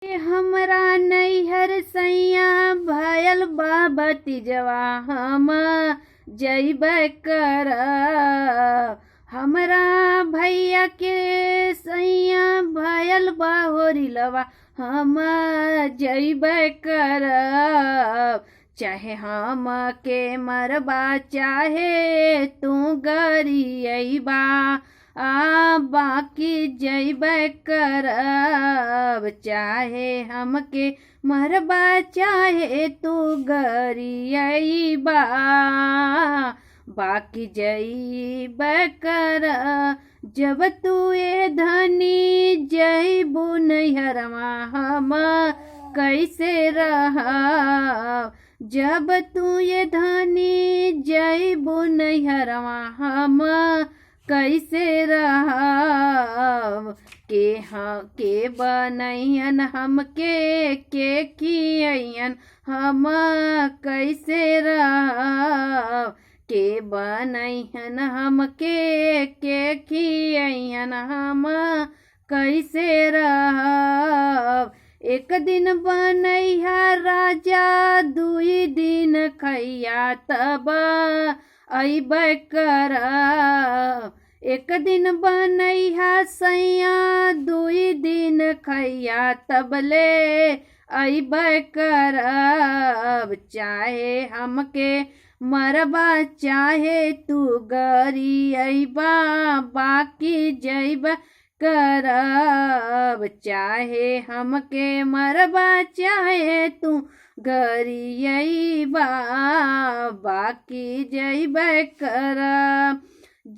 हमरा नैहर सैया भयल बा भतीजवा हम जइबे करब। हमरा भैया के सैया भयल बा होरिलवा हम जइबे करब। चाहे हम के मरबा चाहे तू गरियबा बाकी जइबे करब। चाहे हमके मरबा चाहे तू गरियबा बाकी जइबे करब। जब तू ए धनी जइबू नैहरवा हम कैसे रहब। जब तू ये धनी जइबू नैहरवा हम कैसे रहब। के बनैयन हमके के खियन हम कैसे रहब। के बनैयन हमके के खियन हम कैसे रहब। एक दिन बनैया राजा दुई दिन खैया तब अइबे करब। एक दिन बनैया सैया दुई दिन खैया तबले अइबे करब। चाहे हमके मरबा चाहे तू गरियबा बाकी जइबे करब। चाहे हमके मरबा चाहे तू गरियबा बाकी जइबे करब।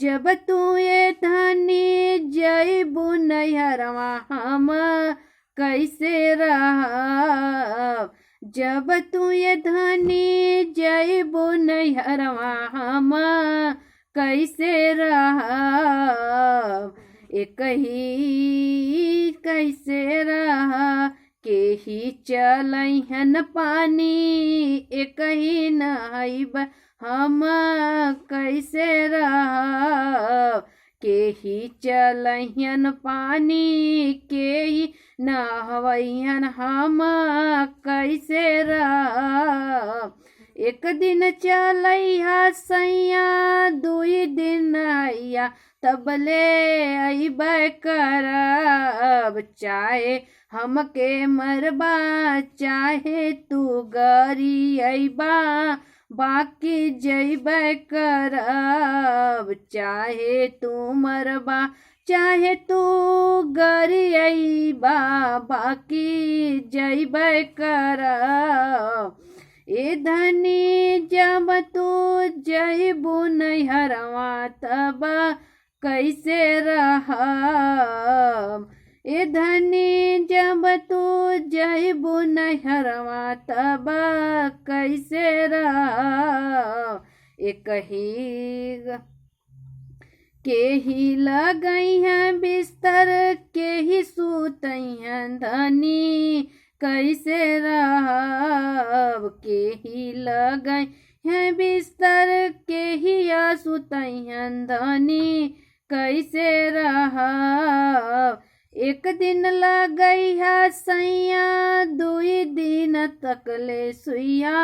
जब तू ये धनी जइबू नैहरवा हम कैसे रहब। जब तू ये धनी जइबू नैहरवा हम कैसे रहब। एक ही कैसे रह के ही चलैहन पानी एक ही नहैब हम कैसे रहब। के ही चलैहन पानी के ही नहवैहन हम कैसे रहब। एक दिन चलैहा सैया दुई दिन आइया तबले अइबे करब। चाहे हमके मरबा चाहे तू गरियबा बाकी जइबे करब। चाहे तू मरबा चाहे तू गरियबा बाकी जइबे करब। ए धनी जब तू जइबू नैहरवा तब कैसे रहब। ए धनी जब तू जइबू नैहरवा तब कैसे रहब। एक ही के ही लगैहन बिस्तर के ही सुतैहन धनी कैसे रहब। के ही लगैहन बिस्तर के ही सुतैहन धनी कैसे रहब। एक दिन लगैहा सैया दुई दिन तकले सुइया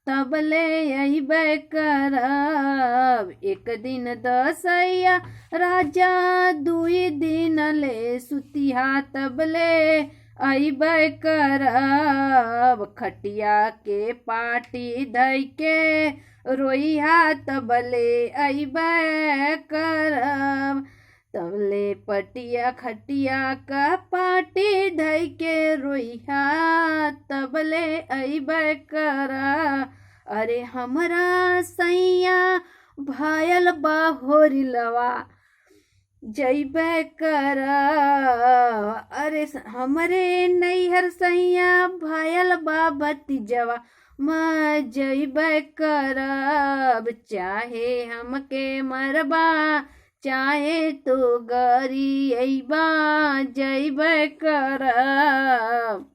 तबले अइबे करब। एक दिन दसैया राजा दुई दिन ले सुतिहा तबले अइबे करब। खटिया के पाटी धइ के रोइहा तबले अइबे करब। तबले पटिया खटिया का पाटी धइ के रोइहा तबले अइबे करब। अरे हमरा सैया भयल बा होरिलवा जइबे करब। अरे हमरे नैहर सैया भयल बा भतीजवा मैं जइबे करब। चाहे हमके मरबा चाहे तू गरियबा जइबे करब।